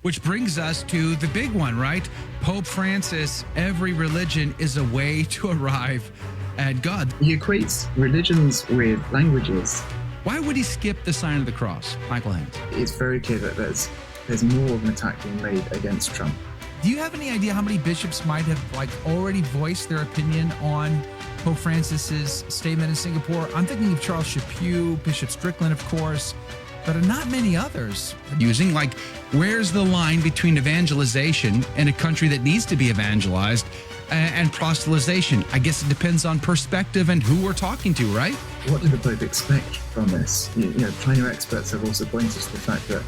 Which brings us to the big one, right? Pope Francis, every religion is a way to arrive at God. He equates religions with languages. Why would he skip the sign of the cross, Michael Haynes? It's very clear that there's more of an attack being made against Trump. Do you have any idea how many bishops might have already voiced their opinion on Pope Francis's statement in Singapore? I'm thinking of Charles Chaput, Bishop Strickland, of course, but not many others using, where's the line between evangelization in a country that needs to be evangelized and proselytization? I guess it depends on perspective and who we're talking to, right? What did the Pope expect from this? China experts have also pointed to the fact that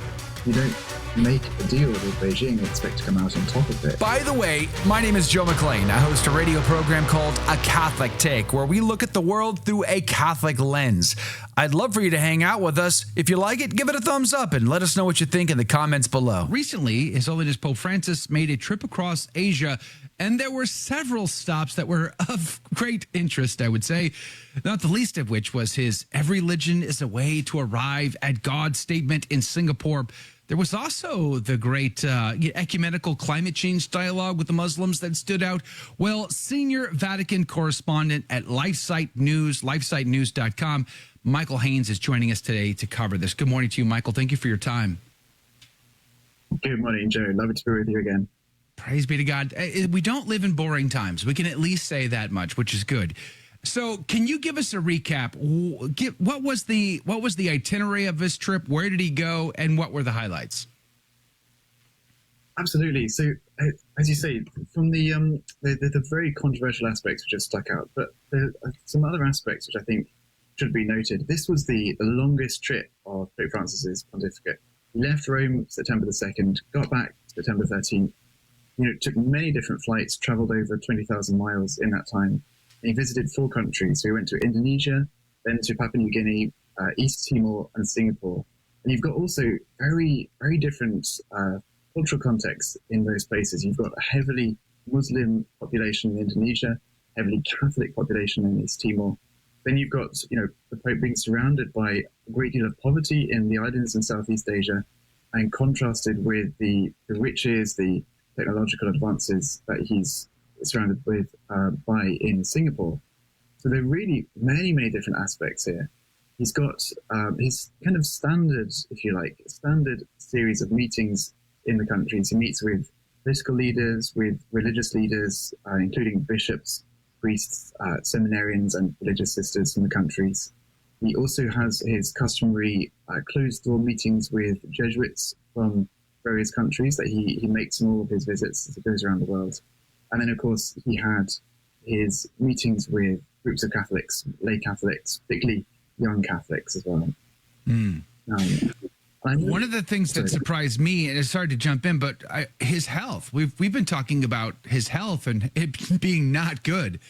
you don't make a deal with Beijing and expect to come out on top of it. By the way, my name is Joe McClane. I host a radio program called A Catholic Take, where we look at the world through a Catholic lens. I'd love for you to hang out with us. If you like it, give it a thumbs up and let us know what you think in the comments below. Recently, His Holiness Pope Francis made a trip across Asia, and there were several stops that were of great interest, I would say, not the least of which was his "every religion is a way to arrive at God" statement in Singapore. There was also the great ecumenical climate change dialogue with the Muslims that stood out. Well, senior Vatican correspondent at LifeSite News, LifeSiteNews.com, Michael Haynes is joining us today to cover this. Good morning to you, Michael. Thank you for your time. Good morning, Joe. Love to be with you again. Praise be to God. We don't live in boring times. We can at least say that much, which is good. So can you give us a recap? What was the itinerary of this trip? Where did he go? And what were the highlights? Absolutely. So, as you say, from the very controversial aspects which have stuck out, but there are some other aspects which I think should be noted. This was the longest trip of Pope Francis's pontificate. He left Rome September the 2nd, got back September 13th. Took many different flights, traveled over 20,000 miles in that time. He visited 4 countries. So he went to Indonesia, then to Papua New Guinea, East Timor, and Singapore. And you've got also very, very different cultural contexts in those places. You've got a heavily Muslim population in Indonesia, heavily Catholic population in East Timor. Then you've got, the Pope being surrounded by a great deal of poverty in the islands in Southeast Asia, and contrasted with the riches, the technological advances that he's surrounded with by in Singapore. So there are really many, many different aspects here. He's got his kind of standard, if you like, standard series of meetings in the countries. He meets with political leaders, with religious leaders, including bishops, priests, seminarians, and religious sisters from the countries. He also has his customary closed-door meetings with Jesuits from various countries that he makes in all of his visits as he goes around the world. And then, of course, he had his meetings with groups of Catholics, lay Catholics, particularly young Catholics as well. One of the things that surprised me, and it's hard to jump in, but his health. We've been talking about his health and it being not good.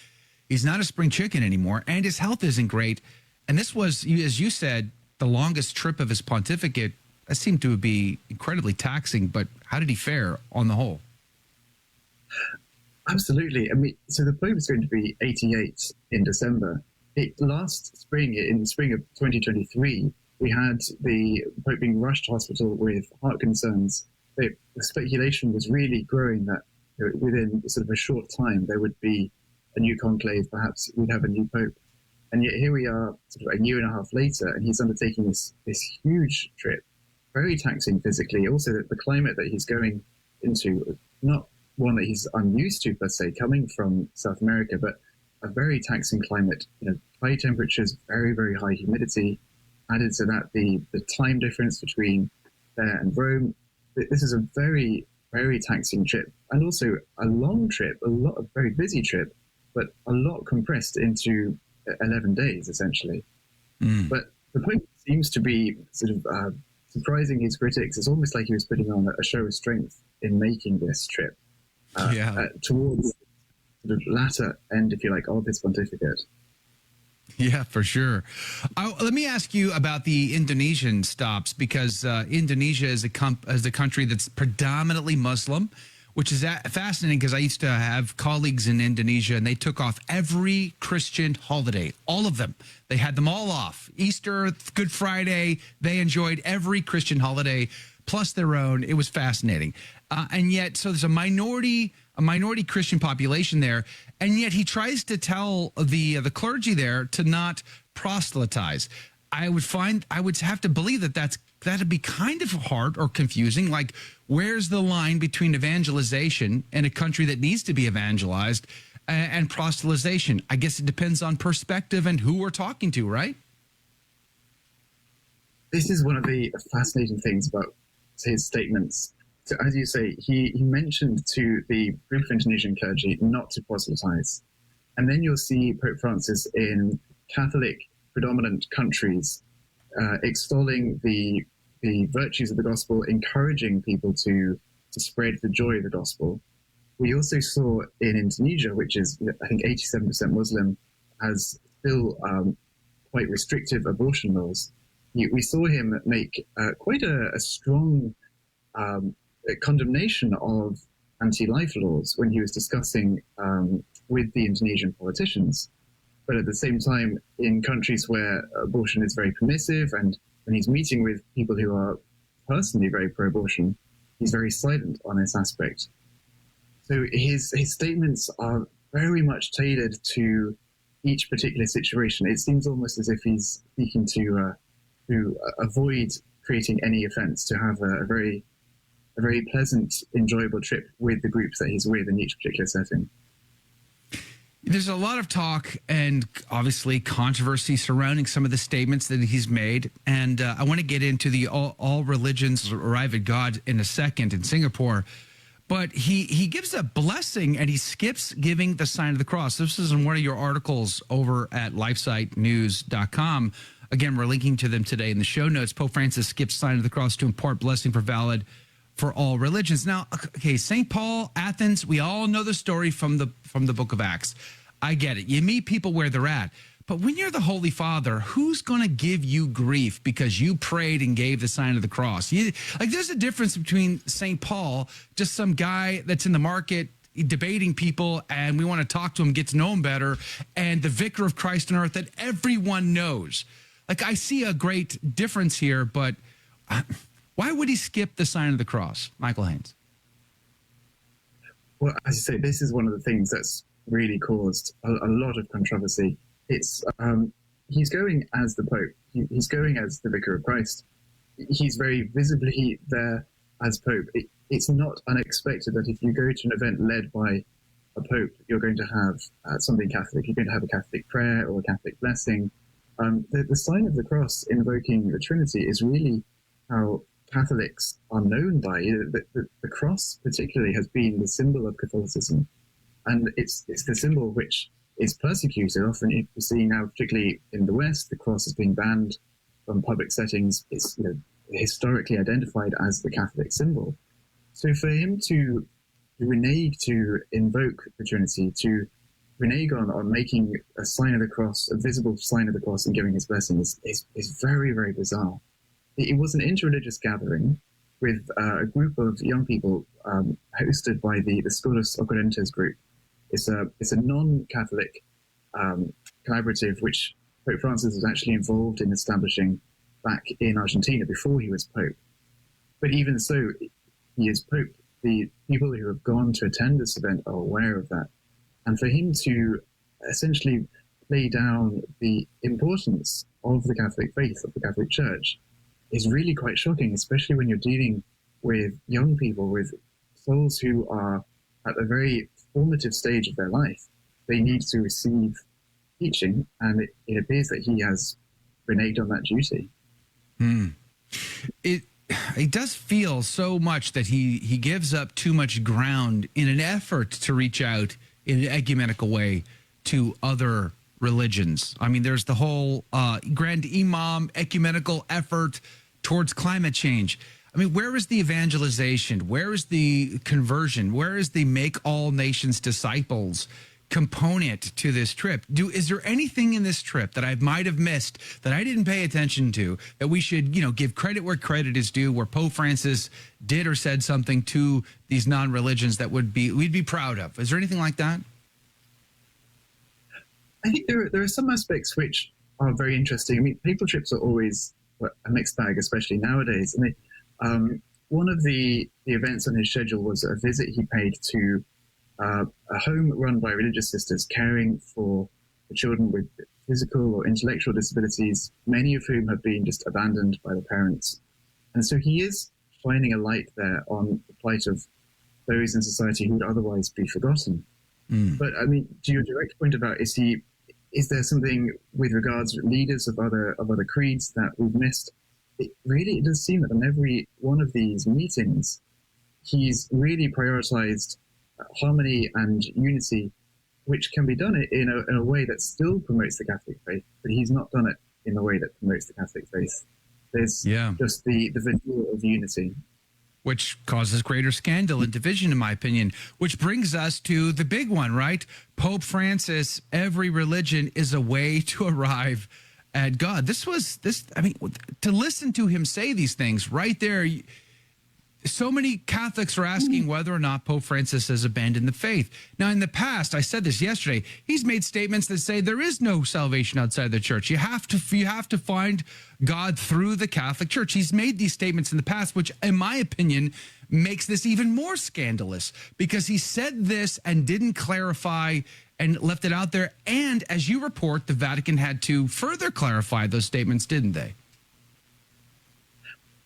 He's not a spring chicken anymore, and his health isn't great. And this was, as you said, the longest trip of his pontificate. That seemed to be incredibly taxing, but how did he fare on the whole? Absolutely. I mean, so the Pope is going to be 88 in December. Last spring, in the spring of 2023, we had the Pope being rushed to hospital with heart concerns. The speculation was really growing that within sort of a short time, there would be a new conclave, perhaps we'd have a new Pope. And yet here we are, sort of a year and a half later, and he's undertaking this huge trip, very taxing physically. Also, the climate that he's going into, not one that he's unused to per se, coming from South America, but a very taxing climate. High temperatures, very, very high humidity. Added to that, the time difference between there and Rome. This is a very, very taxing trip, and also a long trip, a very busy trip, but a lot compressed into 11 days, essentially. But the Pope seems to be sort of surprising his critics. It's almost like he was putting on a show of strength in making this trip towards the latter end, if you like, of his pontificate. Yeah, for sure. Let me ask you about the Indonesian stops, because Indonesia is a country that's predominantly Muslim, which is fascinating because I used to have colleagues in Indonesia, and they took off every Christian holiday, all of them. They had them all off. Easter, Good Friday, they enjoyed every Christian holiday. plus their own. It was fascinating. And yet, so there's a minority Christian population there, and yet he tries to tell the clergy there to not proselytize. I would have to believe that'd be kind of hard or confusing. Like, where's the line between evangelization in a country that needs to be evangelized and proselytization? I guess it depends on perspective and who we're talking to, right? This is one of the fascinating things about his statements. So, as you say, he mentioned to the group of Indonesian clergy not to proselytize. And then you'll see Pope Francis in Catholic predominant countries extolling the virtues of the gospel, encouraging people to spread the joy of the gospel. We also saw in Indonesia, which is, I think, 87% Muslim, has still quite restrictive abortion laws. We saw him make quite a strong condemnation of anti-life laws when he was discussing with the Indonesian politicians. But at the same time, in countries where abortion is very permissive, and when he's meeting with people who are personally very pro-abortion, he's very silent on this aspect. So his statements are very much tailored to each particular situation. It seems almost as if he's seeking to avoid creating any offense, to have a very pleasant, enjoyable trip with the groups that he's with in each particular setting. There's a lot of talk and obviously controversy surrounding some of the statements that he's made. And I want to get into the all religions arrive at God in a second in Singapore. But he gives a blessing and he skips giving the sign of the cross. This is in one of your articles over at LifeSiteNews.com. Again, we're linking to them today in the show notes. Pope Francis skips sign of the cross to impart blessing for all religions. Now, okay, St. Paul, Athens, we all know the story from the book of Acts. I get it. You meet people where they're at. But when you're the Holy Father, who's going to give you grief because you prayed and gave the sign of the cross? There's a difference between St. Paul, just some guy that's in the market debating people and we want to talk to him, get to know him better, and the vicar of Christ on earth that everyone knows. Like, I see a great difference here, but why would he skip the sign of the cross? Michael Haynes. Well, as you say, this is one of the things that's really caused a lot of controversy. It's he's going as the Pope. He's going as the Vicar of Christ. He's very visibly there as Pope. It's not unexpected that if you go to an event led by a Pope, you're going to have something Catholic. You're going to have a Catholic prayer or a Catholic blessing. The sign of the cross invoking the Trinity is really how Catholics are known by. The cross particularly has been the symbol of Catholicism. And it's the symbol which is persecuted. Often you see now, particularly in the West, the cross is being banned from public settings. It's historically identified as the Catholic symbol. So for him to renege, to invoke the Trinity, to renege on making a sign of the cross, a visible sign of the cross, and giving his blessing is very, very bizarre. It was an interreligious gathering with a group of young people hosted by the Scotus Occurrentes group. It's a non-Catholic collaborative which Pope Francis was actually involved in establishing back in Argentina before he was Pope. But even so, he is Pope. The people who have gone to attend this event are aware of that. And for him to essentially lay down the importance of the Catholic faith, of the Catholic Church, is really quite shocking, especially when you're dealing with young people, with souls who are at a very formative stage of their life. They need to receive teaching, and it appears that he has reneged on that duty. It does feel so much that he gives up too much ground in an effort to reach out in an ecumenical way to other religions. I mean, there's the whole Grand Imam ecumenical effort towards climate change. I mean, where is the evangelization? Where is the conversion? Where is the make all nations disciples component to this trip? Is there anything in this trip that I might have missed that I didn't pay attention to that we should, give credit where credit is due, where Pope Francis did or said something to these non-religions that we'd be proud of? Is there anything like that? I think there are some aspects which are very interesting. I mean, papal trips are always a mixed bag, especially nowadays. And one of the events on his schedule was a visit he paid to a home run by religious sisters caring for the children with physical or intellectual disabilities, many of whom have been just abandoned by their parents. And so he is shining a light there on the plight of those in society who would otherwise be forgotten. But I mean, to your direct point about is there something with regards to leaders of other creeds that we've missed? It does seem that in every one of these meetings, he's really prioritized harmony and unity, which can be done in a way that still promotes the Catholic faith, but he's not done it in a way that promotes the Catholic faith. There's just the veneer of unity. Which causes greater scandal and division, in my opinion, which brings us to the big one, right? Pope Francis, every religion is a way to arrive at God. To listen to him say these things right there, so many Catholics are asking whether or not Pope Francis has abandoned the faith. Now, in the past, I said this yesterday, he's made statements that say there is no salvation outside the church. You have to find God through the Catholic Church. He's made these statements in the past, which, in my opinion, makes this even more scandalous because he said this and didn't clarify and left it out there. And as you report, the Vatican had to further clarify those statements, didn't they?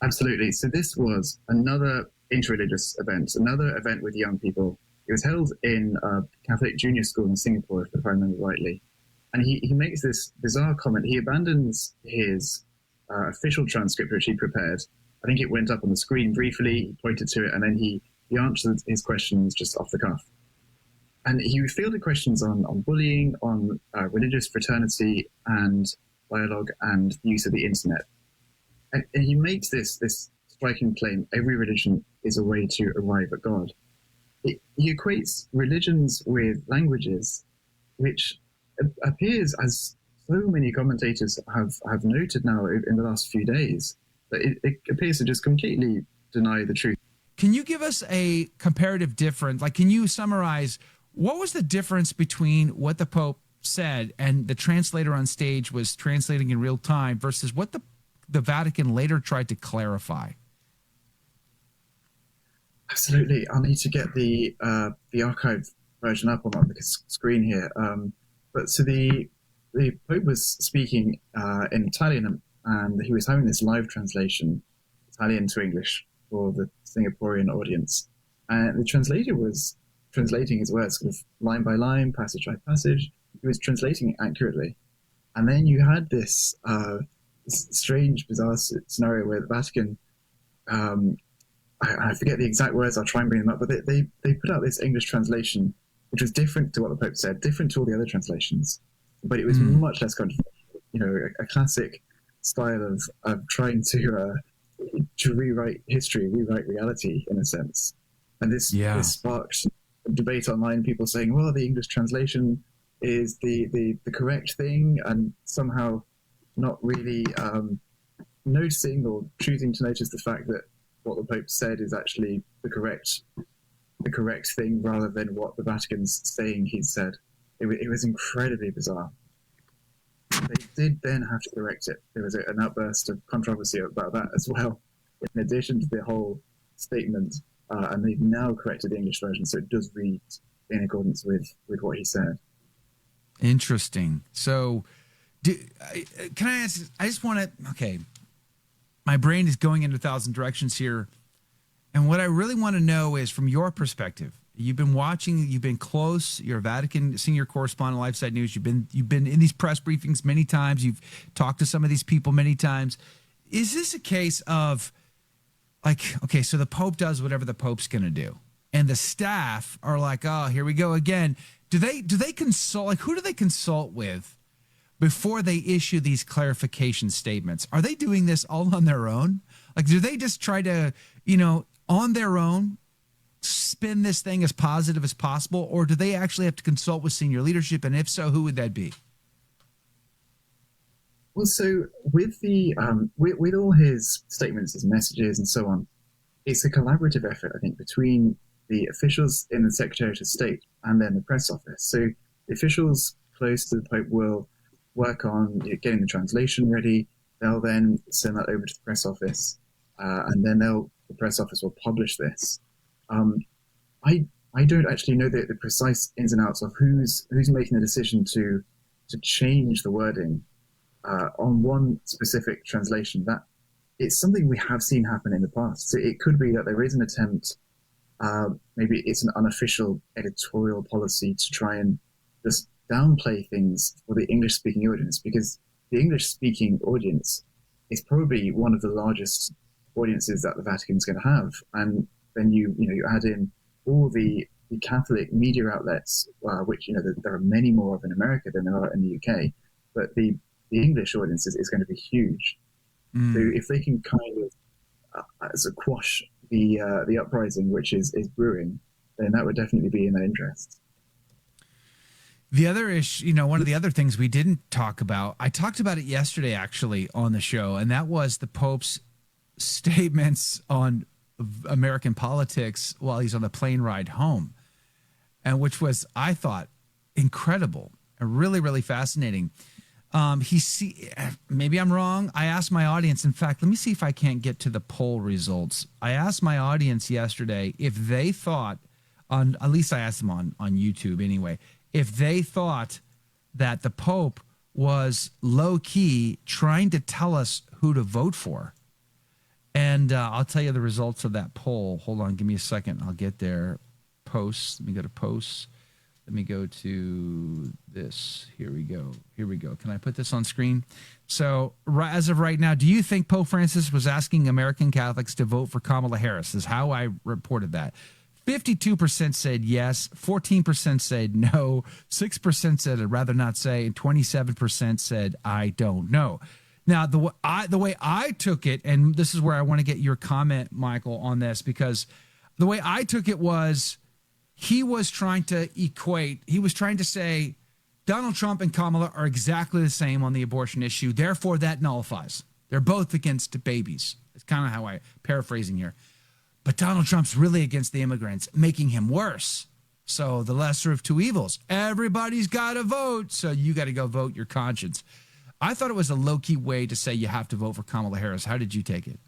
Absolutely. So this was another interreligious event, another event with young people. It was held in a Catholic junior school in Singapore, if I remember rightly. And he makes this bizarre comment. He abandons his official transcript, which he prepared. I think it went up on the screen briefly. He pointed to it, and then he answered his questions just off the cuff. And he fielded questions on bullying, on religious fraternity and dialogue and the use of the internet. And he makes this striking claim: every religion is a way to arrive at God. He equates religions with languages, which appears, as so many commentators have noted now in the last few days, that it appears to just completely deny the truth. Can you give us a comparative difference? Like, can you summarize what was the difference between what the Pope said and the translator on stage was translating in real time versus what the Vatican later tried to clarify? Absolutely. I'll need to get the archived version up on the screen here. But so the Pope was speaking in Italian, and he was having this live translation, Italian to English, for the Singaporean audience. And the translator was translating his words sort of line by line, passage by passage. He was translating it accurately. And then you had this strange, bizarre scenario where the Vatican, I forget the exact words, I'll try and bring them up, but they put out this English translation, which was different to what the Pope said, different to all the other translations, but it was much less controversial. You know, a classic style of trying to rewrite history, rewrite reality, in a sense. And this sparked a debate online, people saying, well, the English translation is the correct thing, and somehow not really noticing or choosing to notice the fact that what the Pope said is actually the correct thing, rather than what the Vatican's saying he said. It was incredibly bizarre. They did then have to correct it. There was an outburst of controversy about that as well, in addition to the whole statement, and they've now corrected the English version, so it does read in accordance with what he said. Interesting. So, can I ask? I just want to. Okay, my brain is going in 1,000 directions here, and what I really want to know is, from your perspective, you've been watching, you've been close. You're a Vatican senior correspondent, LifeSite News. You've been in these press briefings many times. You've talked to some of these people many times. Is this a case of, like, okay, so the Pope does whatever the Pope's going to do, and the staff are like, oh, here we go again. Do they consult? Like, who do they consult with before they issue these clarification statements? Are they doing this all on their own? Like, do they just try to, on their own, spin this thing as positive as possible, or do they actually have to consult with senior leadership? And if so, who would that be? Well, so with the with all his statements, his messages, and so on, it's a collaborative effort, I think, between the officials in the Secretariat of State and then the press office. So the officials close to the Pope will work on getting the translation ready. They'll then send that over to the press office, and then they'll the press office will publish this. I don't actually know the precise ins and outs of who's making the decision to change the wording on one specific translation. That it's something we have seen happen in the past. So it could be that there is an attempt, maybe it's an unofficial editorial policy to try and just downplay things for the English-speaking audience, because the English-speaking audience is probably one of the largest audiences that the Vatican is going to have. And then you add in all the Catholic media outlets, which there are many more of in America than there are in the UK, but the English audience is going to be huge. So if they can kind of quash the uprising which is brewing, then that would definitely be in their interest. The other issue, one of the other things we didn't talk about, I talked about it yesterday actually on the show, and that was the Pope's statements on American politics while he's on the plane ride home, and which was, I thought, incredible and really, really fascinating. Maybe I'm wrong. I asked my audience, in fact, let me see if I can't get to the poll results. I asked my audience yesterday if they thought, at least I asked them on YouTube anyway, if they thought that the Pope was low-key trying to tell us who to vote for. And I'll tell you the results of that poll. Hold on, give me a second. I'll get there. Posts. Let me go to posts. Let me go to this. Here we go. Can I put this on screen? So as of right now, do you think Pope Francis was asking American Catholics to vote for Kamala Harris? Is how I reported that. 52% said yes, 14% said no, 6% said I'd rather not say, and 27% said I don't know. Now, the way I took it, and this is where I want to get your comment, Michael, on this, because the way I took it was he was trying to say Donald Trump and Kamala are exactly the same on the abortion issue. Therefore, that nullifies. They're both against babies. It's kind of how I'm paraphrasing here. But Donald Trump's really against the immigrants, making him worse. So the lesser of two evils. Everybody's got to vote, so you got to go vote your conscience. I thought it was a low-key way to say you have to vote for Kamala Harris. How did you take it?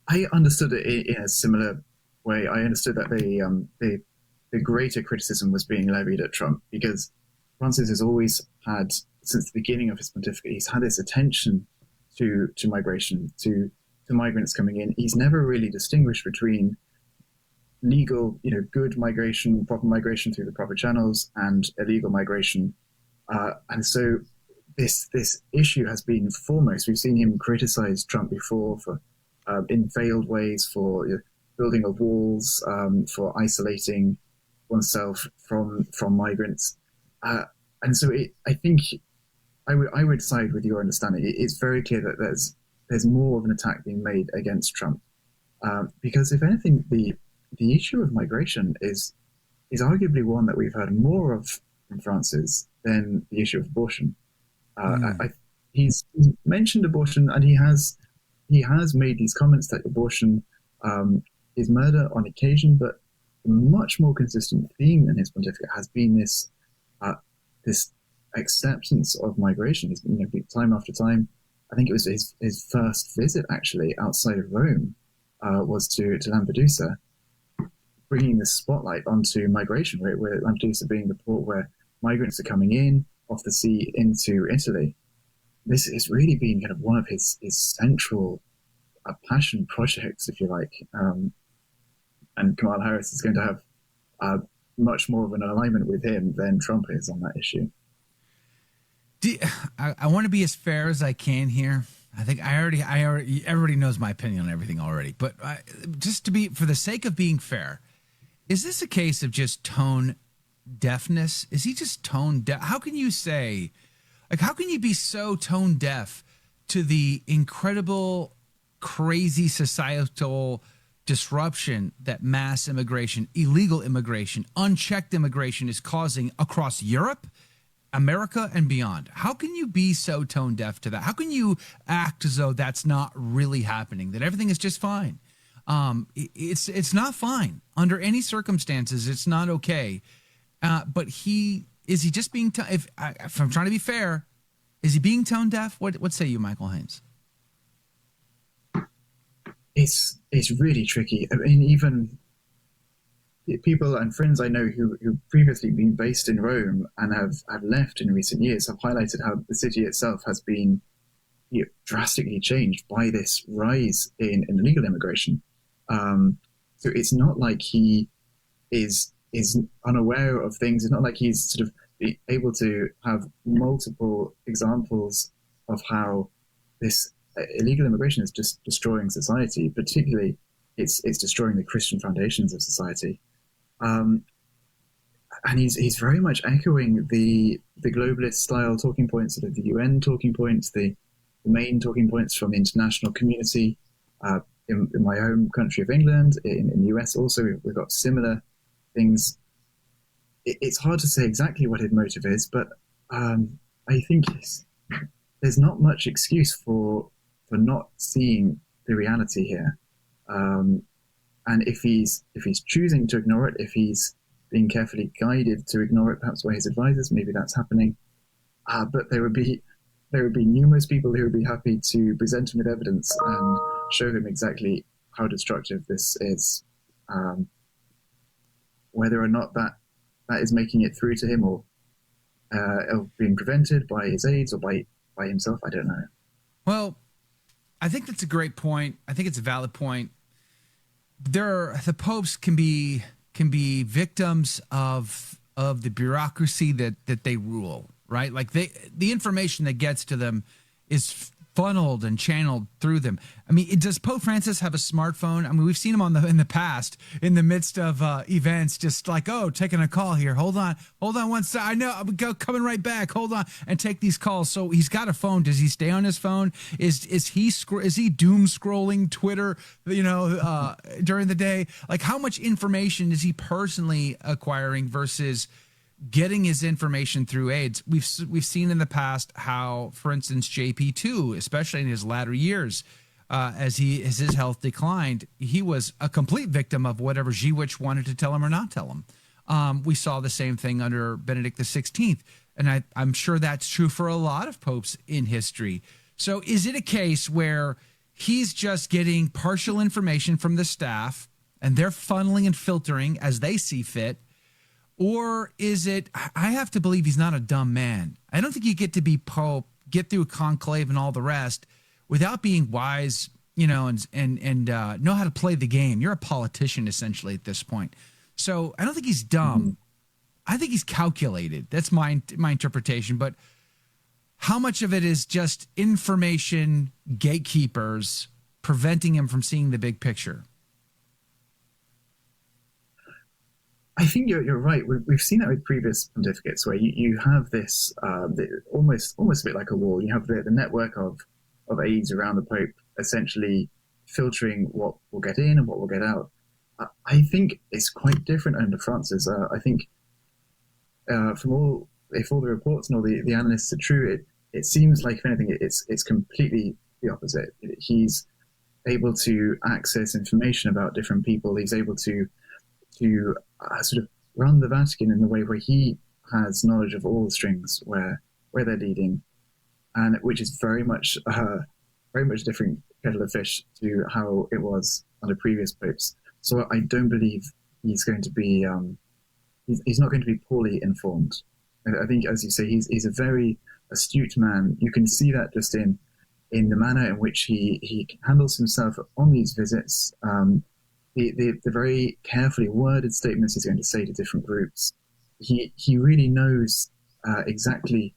I understood it in a similar way. I understood that the greater criticism was being levied at Trump, because Francis has always had, since the beginning of his pontificate, he's had this attention to migration, to migrants coming in. He's never really distinguished between legal, good migration, proper migration through the proper channels, and illegal migration. And so this issue has been foremost. We've seen him criticize Trump before for in veiled ways, for building of walls, for isolating oneself from migrants. And so I think I would side with your understanding. It's very clear that there's more of an attack being made against Trump, because if anything, the issue of migration is arguably one that we've heard more of from Francis than the issue of abortion. He's mentioned abortion, and he has made these comments that abortion is murder on occasion, but a much more consistent theme in his pontificate has been this acceptance of migration. He's time after time. I think it was his first visit actually outside of Rome was to Lampedusa, bringing the spotlight onto migration, where Lampedusa being the port where migrants are coming in off the sea into Italy. This has really been kind of one of his central passion projects, if you like. And Kamala Harris is going to have much more of an alignment with him than Trump is on that issue. I want to be as fair as I can here. I think everybody knows my opinion on everything already. But just to be, for the sake of being fair, is this a case of just tone deafness? Is he just tone deaf? How can you say, how can you be so tone deaf to the incredible, crazy societal disruption that mass immigration, illegal immigration, unchecked immigration is causing across Europe, America, and beyond? How can you be so tone deaf to that? How can you act as though that's not really happening, that everything is just fine? It's not fine under any circumstances. It's not okay. But is he just being, if I'm trying to be fair, is he being tone deaf? What say you, Michael Haynes? it's really tricky. I mean, even people and friends I know who previously been based in Rome and have left in recent years have highlighted how the city itself has been drastically changed by this rise in illegal immigration. So it's not like he is unaware of things. It's not like he's sort of able to have multiple examples of how this illegal immigration is just destroying society. Particularly, it's destroying the Christian foundations of society. And he's very much echoing the globalist style talking points, sort of the UN talking points, the main talking points from the international community. In my home country of England, in the US also, we've got similar things. It's hard to say exactly what his motive is, but I think there's not much excuse for not seeing the reality here. And if he's choosing to ignore it, if he's being carefully guided to ignore it, perhaps by his advisors, maybe that's happening. But there would be numerous people who would be happy to present him with evidence and show him exactly how destructive this is. Whether or not that is making it through to him, or being prevented by his aides or by himself, I don't know. Well, I think that's a great point. I think it's a valid point. The popes can be victims of the bureaucracy that they rule, right? Like the information that gets to them is funneled and channeled through them. I mean, does Pope Francis have a smartphone? I mean, we've seen him in the past, in the midst of events, just like, oh, taking a call here. Hold on one second. I know, I'm coming right back. Hold on, and take these calls. So he's got a phone. Does he stay on his phone? Is he doom scrolling Twitter, during the day? Like, how much information is he personally acquiring versus getting his information through aides? We've seen in the past how, for instance, JP2, especially in his latter years, as his health declined, he was a complete victim of whatever Jewish wanted to tell him or not tell him. We saw the same thing under Benedict XVI, and I'm sure that's true for a lot of popes in history. So is it a case where he's just getting partial information from the staff and they're funneling and filtering as they see fit? Or is it, I have to believe he's not a dumb man. I don't think you get to be Pope, get through a conclave and all the rest without being wise, and know how to play the game. You're a politician, essentially, at this point. So I don't think he's dumb. Mm-hmm. I think he's calculated. That's my interpretation. But how much of it is just information gatekeepers preventing him from seeing the big picture? I think you're right. We've seen that with previous pontificates, where you have this almost a bit like a wall. You have the network of aides around the Pope, essentially filtering what will get in and what will get out. I think it's quite different under Francis. I think if all the reports and all the analysts are true, it seems like, if anything, it's completely the opposite. He's able to access information about different people. He's able to sort of run the Vatican in the way where he has knowledge of all the strings where they're leading, and which is very much different kettle of fish to how it was under previous popes. So I don't believe he's going to be he's not going to be poorly informed. I think, as you say, he's a very astute man. You can see that just in the manner in which he handles himself on these visits. The very carefully worded statements he's going to say to different groups. He really knows exactly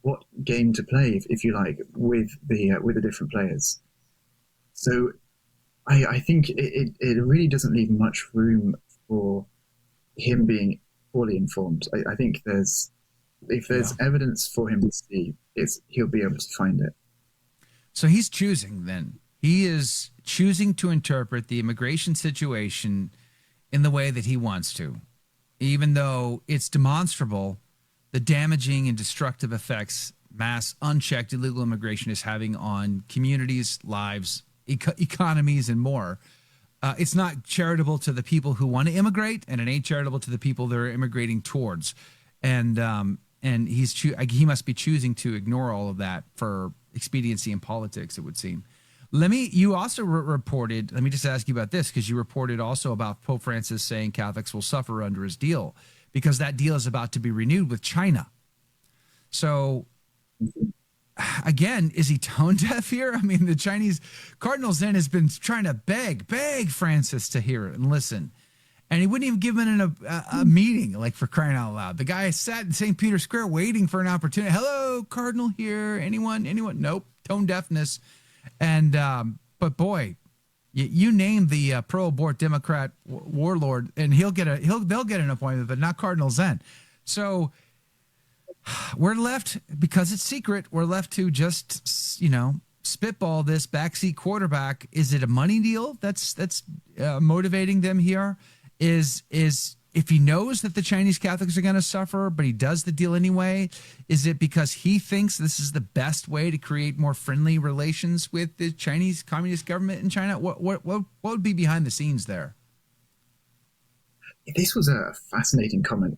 what game to play, if you like, with the different players. So I think it really doesn't leave much room for him being poorly informed. I think if there's evidence for him to see, he'll be able to find it. So he's choosing then. He is choosing to interpret the immigration situation in the way that he wants to, even though it's demonstrable the damaging and destructive effects mass unchecked illegal immigration is having on communities, lives, economies, and more. It's not charitable to the people who want to immigrate, and it ain't charitable to the people they're immigrating towards. And he must be choosing to ignore all of that for expediency in politics, it would seem. You also reported, let me just ask you about this, because you reported also about Pope Francis saying Catholics will suffer under his deal because that deal is about to be renewed with China. So again, is he tone deaf here? I mean, the Chinese Cardinal Zen has been trying to beg Francis to hear it and listen. And he wouldn't even give him a meeting, like, for crying out loud. The guy sat in St. Peter's Square waiting for an opportunity. Hello, Cardinal here. Anyone? Nope. Tone deafness. And but boy, you name the pro-abort Democrat warlord, and they'll get an appointment, but not Cardinal Zen. So we're left, because it's secret, we're left to just spitball this backseat quarterback. Is it a money deal that's motivating them here? Is if he knows that the Chinese Catholics are going to suffer, but he does the deal anyway, is it because he thinks this is the best way to create more friendly relations with the Chinese Communist government in China? What would be behind the scenes there? This was a fascinating comment.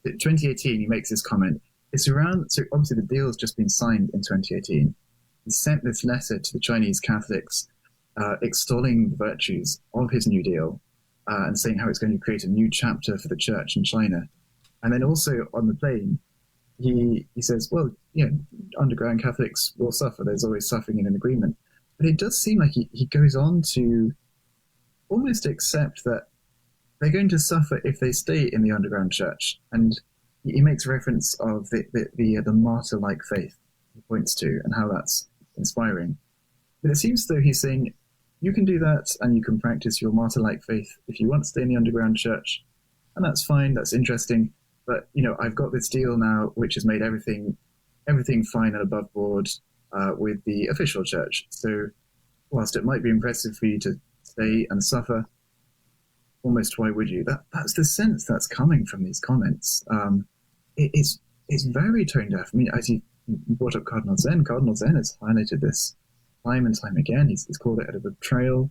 2018, he makes this comment. It's around, so obviously the deal has just been signed in 2018. He sent this letter to the Chinese Catholics extolling the virtues of his New Deal, and saying how it's going to create a new chapter for the church in China. And then also on the plane, he says, well, underground Catholics will suffer. There's always suffering in an agreement. But it does seem like he goes on to almost accept that they're going to suffer if they stay in the underground church. And he makes reference of the martyr-like faith he points to and how that's inspiring. But it seems though he's saying, you can do that and you can practice your martyr-like faith if you want to stay in the underground church. And that's fine, that's interesting. But, I've got this deal now which has made everything fine and above board with the official church. So whilst it might be impressive for you to stay and suffer, almost why would you? That's the sense that's coming from these comments. It's very tone deaf. I mean, as you brought up Cardinal Zen has highlighted this time and time again. He's called it a betrayal.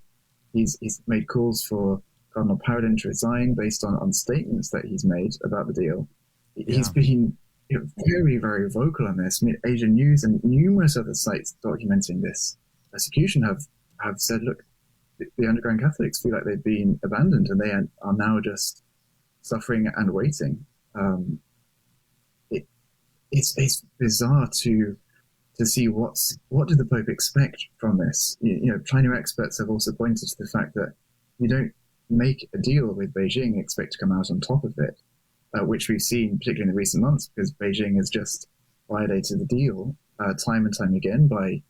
He's made calls for Cardinal Parolin to resign based on statements that he's made about the deal. Yeah. He's been very, very vocal on this. I mean, Asian News and numerous other sites documenting this persecution have said, look, the underground Catholics feel like they've been abandoned and they are now just suffering and waiting. It's bizarre to see what did the Pope expect from this. China experts have also pointed to the fact that you don't make a deal with Beijing and expect to come out on top of it, which we've seen particularly in the recent months, because Beijing has just violated the deal time and time again by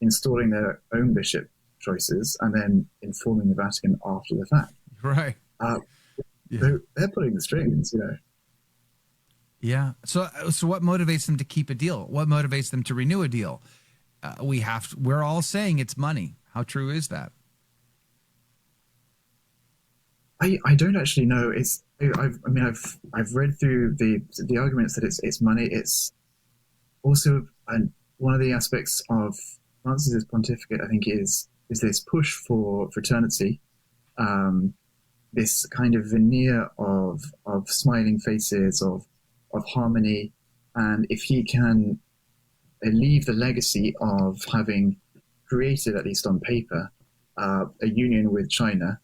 installing their own bishop choices and then informing the Vatican after the fact. Right. They're pulling the strings, Yeah. So what motivates them to keep a deal? What motivates them to renew a deal? We're all saying it's money. How true is that? I don't actually know. I've read through the arguments that it's money. It's also, and one of the aspects of Francis's pontificate, I think, is this push for fraternity, this kind of veneer of smiling faces, of harmony. And if he can leave the legacy of having created, at least on paper, a union with China,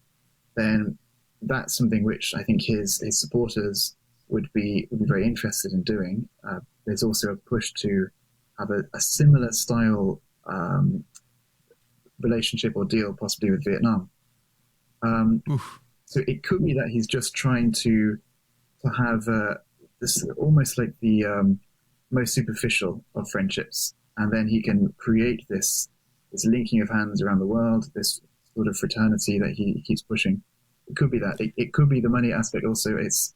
then that's something which I think his supporters would be very interested in doing. There's also a push to have a similar style relationship or deal, possibly with Vietnam. So it could be that he's just trying to have this almost like the most superficial of friendships, and then he can create this linking of hands around the world, this sort of fraternity that he keeps pushing. It could be that. It could be the money aspect also. It's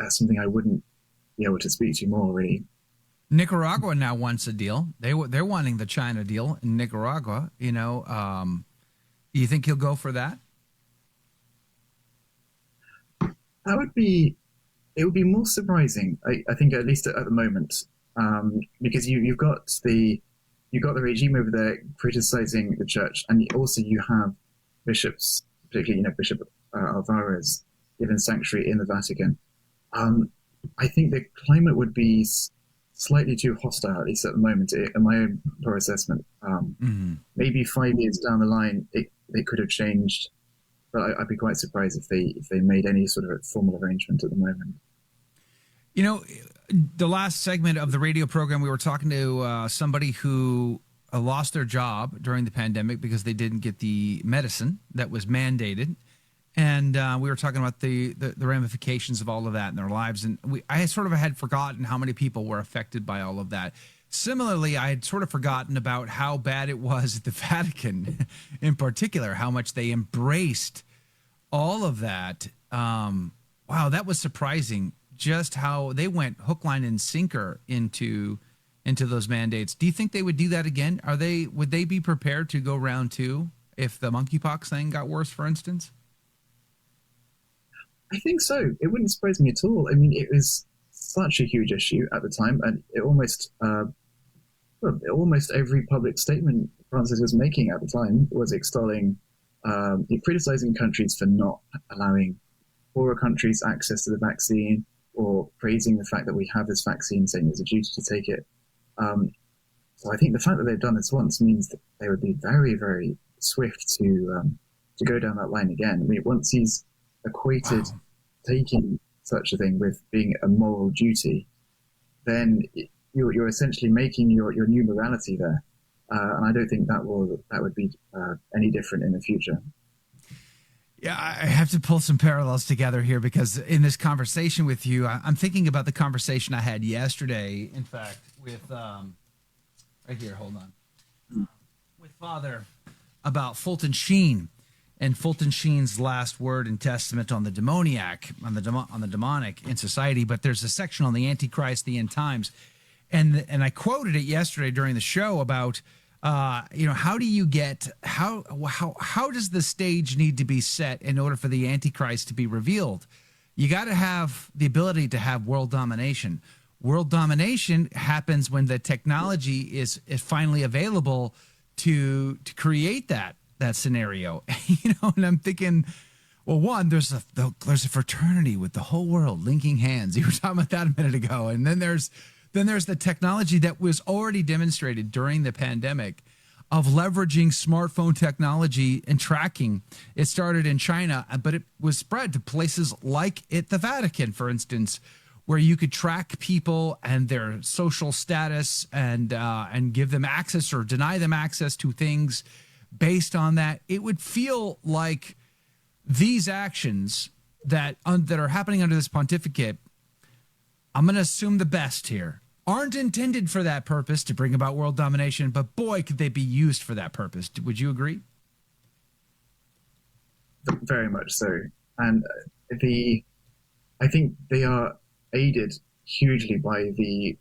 something I wouldn't be able to speak to more, really. Nicaragua now wants a deal. They're wanting the China deal in Nicaragua. You think he'll go for that? It would be more surprising, I think, at least at the moment, because you've got the regime over there criticizing the church, and also you have bishops, particularly Bishop Alvarez, given sanctuary in the Vatican. I think the climate would be slightly too hostile, at least at the moment, in my own poor assessment. Maybe 5 years down the line, it could have changed, but I'd be quite surprised if they made any sort of formal arrangement at the moment. You know, the last segment of the radio program, we were talking to somebody who lost their job during the pandemic because they didn't get the medicine that was mandated. And we were talking about the ramifications of all of that in their lives. And I sort of had forgotten how many people were affected by all of that. Similarly, I had sort of forgotten about how bad it was at the Vatican in particular, how much they embraced all of that. Wow, that was surprising, just how they went hook, line, and sinker into those mandates. Do you think they would do that again? Would they be prepared to go round two if the monkeypox thing got worse, for instance? I think so. It wouldn't surprise me at all. I mean, it was such a huge issue at the time, and it almost every public statement Francis was making at the time was extolling, criticizing countries for not allowing poorer countries access to the vaccine, or praising the fact that we have this vaccine, saying there's a duty to take it. So I think the fact that they've done this once means that they would be very, very swift to go down that line again. I mean, once he's equated taking such a thing with being a moral duty, then you're essentially making your new morality there, and I don't think that would be any different in the future. Yeah, I have to pull some parallels together here, because in this conversation with you, I'm thinking about the conversation I had yesterday, in fact, with right here, hold on, with Father about Fulton Sheen. And Fulton Sheen's last word and testament on the demoniac, on the demonic in society. But there's a section on the Antichrist, the end times, and I quoted it yesterday during the show about, how do you get how does the stage need to be set in order for the Antichrist to be revealed? You got to have the ability to have world domination. World domination happens when the technology is finally available to create that scenario, and I'm thinking, well, one, there's a fraternity with the whole world linking hands. You were talking about that a minute ago. And then there's the technology that was already demonstrated during the pandemic of leveraging smartphone technology and tracking. It started in China, but it was spread to places like the Vatican, for instance, where you could track people and their social status and give them access or deny them access to things based on that. It would feel like these actions that are happening under this pontificate, I'm going to assume the best here, aren't intended for that purpose, to bring about world domination, but boy, could they be used for that purpose. Would you agree? Very much so. And I think they are aided hugely by the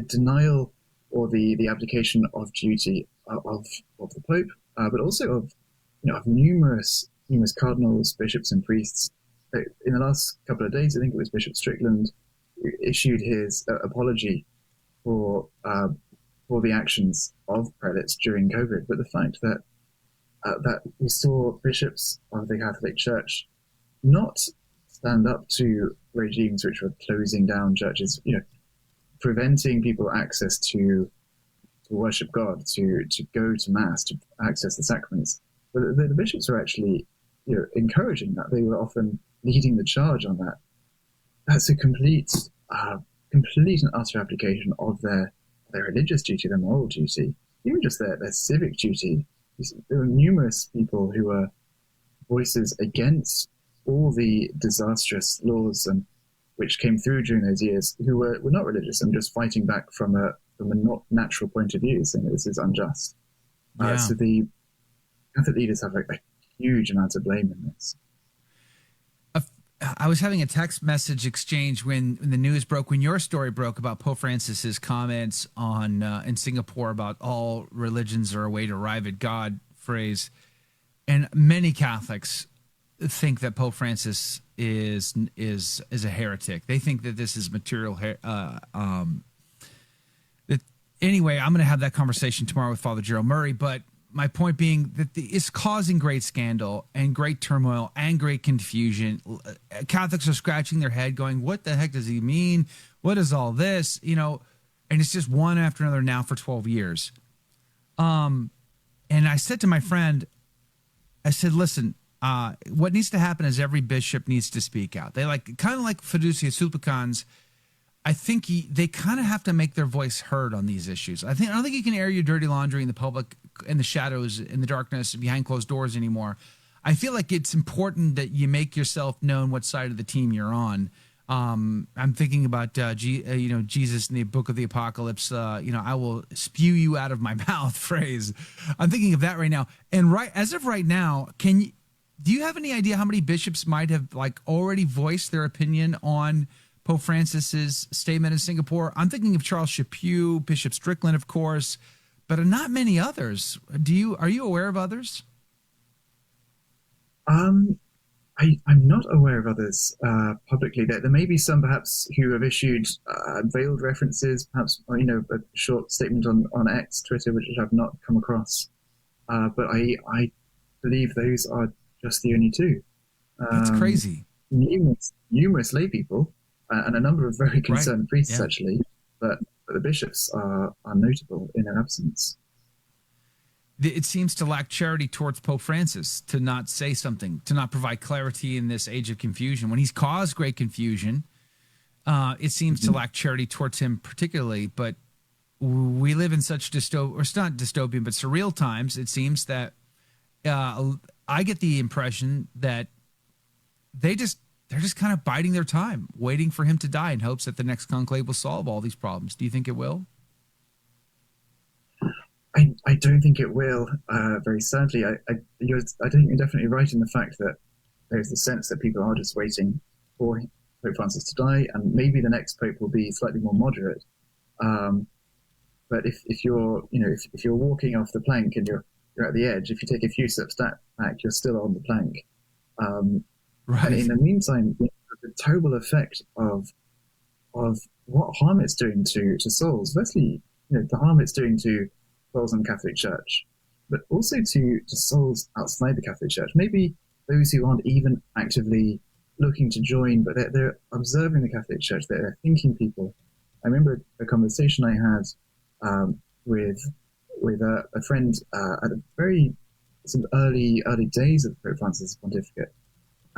denial or the abdication of duty of the Pope, but also of numerous cardinals, bishops, and priests. In the last couple of days, I think it was Bishop Strickland who issued his apology for the actions of prelates during COVID. But the fact that we saw bishops of the Catholic Church not stand up to regimes which were closing down churches, preventing people access to worship God, to go to Mass, to access the sacraments. But the bishops were actually, encouraging that. They were often leading the charge on that. That's a complete and utter application of their religious duty, their moral duty, even just their civic duty. There were numerous people who were voices against all the disastrous laws which came through during those years, who were not religious and just fighting back from a not natural point of view, saying that this is unjust. So the Catholic leaders have a huge amount of blame in this. I was having a text message exchange when the news broke, when your story broke about Pope Francis's comments on in Singapore about all religions are a way to arrive at God phrase, and many Catholics think that Pope Francis is a heretic. They think that this is material. Anyway, I'm going to have that conversation tomorrow with Father Gerald Murray. But my point being that it's causing great scandal and great turmoil and great confusion. Catholics are scratching their head going, what the heck does he mean? What is all this? You know, and it's just one after another now for 12 years. And I said to my friend, I said, listen, what needs to happen is every bishop needs to speak out. They kind of like fiducia supplicans. I think they kind of have to make their voice heard on these issues. I don't think you can air your dirty laundry in the public, in the shadows, in the darkness, behind closed doors anymore. I feel like it's important that you make yourself known what side of the team you're on. I'm thinking about Jesus in the book of the Apocalypse. I will spew you out of my mouth phrase. I'm thinking of that right now. And as of right now, do you have any idea how many bishops might have already voiced their opinion on Pope Francis's statement in Singapore? I'm thinking of Charles Chaput, Bishop Strickland, of course, but not many others. Are you aware of others? I'm not aware of others publicly. There may be some perhaps who have issued veiled references, perhaps a short statement on X, Twitter, which I've not come across. But I believe those are just the only two. That's crazy. Numerous lay people. And a number of very concerned priests, actually, but the bishops are notable in their absence. It seems to lack charity towards Pope Francis to not say something, to not provide clarity in this age of confusion. When he's caused great confusion, it seems to lack charity towards him particularly. But we live in such it's not dystopian, but surreal times. It seems that I get the impression that they're just kind of biding their time, waiting for him to die in hopes that the next conclave will solve all these problems. Do you think it will? I don't think it will, very sadly. I think you're definitely right in the fact that there's the sense that people are just waiting for Pope Francis to die, and maybe the next pope will be slightly more moderate. But if you're walking off the plank and you're at the edge, if you take a few steps back, you're still on the plank. Right. And in the meantime, the terrible effect of what harm it's doing to souls. Firstly, the harm it's doing to souls in the Catholic Church, but also to souls outside the Catholic Church. Maybe those who aren't even actively looking to join, but they're observing the Catholic Church. They're thinking people. I remember a conversation I had with a friend at a very early days of Pope Francis' pontificate.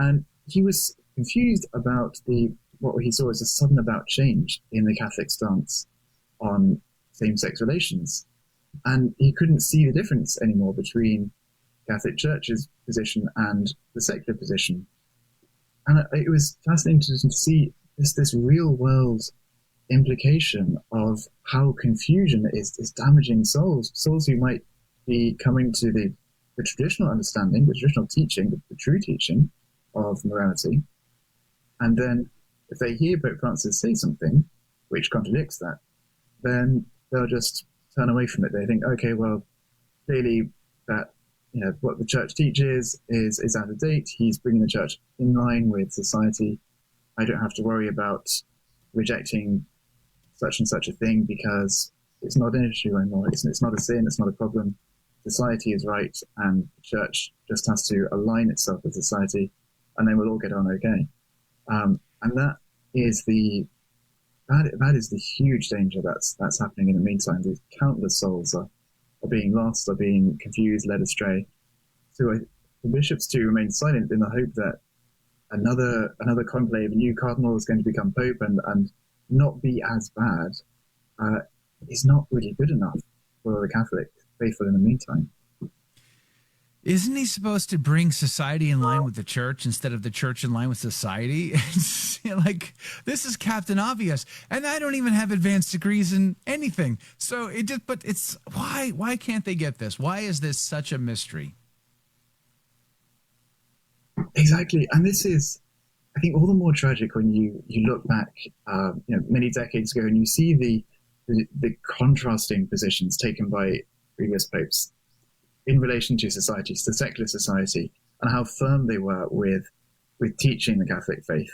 And he was confused about what he saw as a sudden about change in the Catholic stance on same-sex relations. And he couldn't see the difference anymore between Catholic Church's position and the secular position. And it was fascinating to see this real-world implication of how confusion is damaging souls who might be coming to the traditional understanding, the traditional teaching, the true teaching of morality, and then if they hear Pope Francis say something which contradicts that, then they'll just turn away from it. They think, okay, well, clearly that what the church teaches is out of date. He's bringing the church in line with society. I don't have to worry about rejecting such and such a thing because it's not an issue anymore. It's not a sin. It's not a problem. Society is right, and the church just has to align itself with society, and then we'll all get on okay. And that is the huge danger that's happening in the meantime. These countless souls are being lost, are being confused, led astray. So the bishops to remain silent in the hope that another conclave, a new cardinal is going to become pope and not be as bad, is not really good enough for the Catholic faithful in the meantime. Isn't he supposed to bring society in line with the church instead of the church in line with society? This is Captain Obvious, and I don't even have advanced degrees in anything. So why can't they get this? Why is this such a mystery? Exactly. And this is, I think, all the more tragic when you look back, many decades ago, and you see the contrasting positions taken by previous popes in relation to society, to secular society, and how firm they were with teaching the Catholic faith,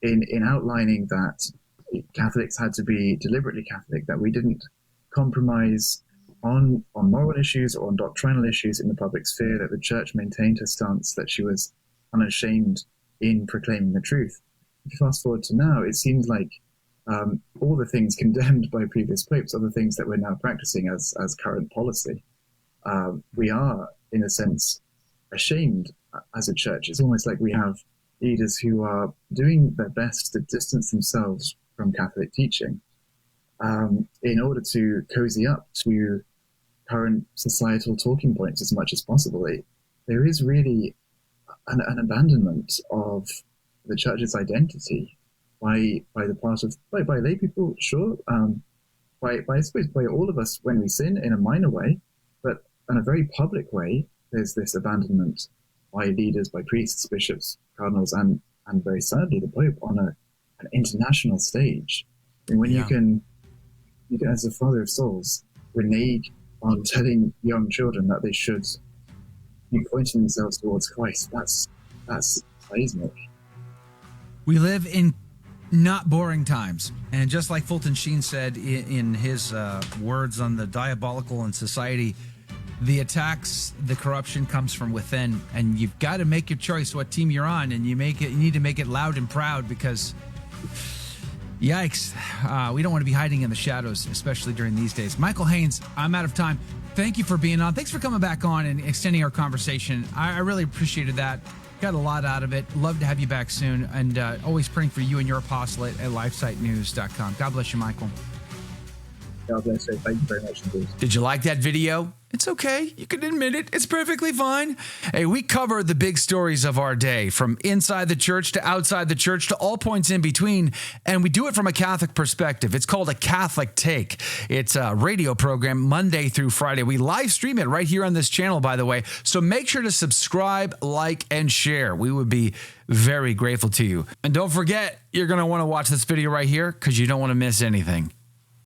in outlining that Catholics had to be deliberately Catholic, that we didn't compromise on moral issues or on doctrinal issues in the public sphere, that the church maintained her stance that she was unashamed in proclaiming the truth. If you fast forward to now, it seems like all the things condemned by previous popes are the things that we're now practicing as current policy. We are, in a sense, ashamed as a church. It's almost like we have leaders who are doing their best to distance themselves from Catholic teaching in order to cozy up to current societal talking points as much as possible. There is really an abandonment of the church's identity by the part of by lay people, sure, by I suppose by all of us when we sin in a minor way, but in a very public way, there's this abandonment by leaders, by priests, bishops, cardinals, and very sadly the Pope on an international stage. And when you can, as a father of souls, renege on telling young children that they should be pointing themselves towards Christ, that's seismic. We live in not boring times. And just like Fulton Sheen said in his words on the diabolical in society, the attacks, the corruption comes from within, and you've got to make your choice what team you're on, and you need to make it loud and proud, because yikes, we don't want to be hiding in the shadows, especially during these days. Michael Haynes, I'm out of time. Thank you for being on. Thanks for coming back on and extending our conversation. I really appreciated that. Got a lot out of it. Love to have you back soon, and always praying for you and your apostolate at LifeSiteNews.com. God bless you, Michael. God bless you. Thank you very much indeed. Did you like that video? It's okay. You can admit it. It's perfectly fine. Hey, we cover the big stories of our day, from inside the church to outside the church to all points in between, and we do it from a Catholic perspective. It's called A Catholic Take. It's a radio program Monday through Friday. We live stream it right here on this channel, by the way, so make sure to subscribe, like, and share. We would be very grateful to you. And don't forget, you're going to want to watch this video right here because you don't want to miss anything.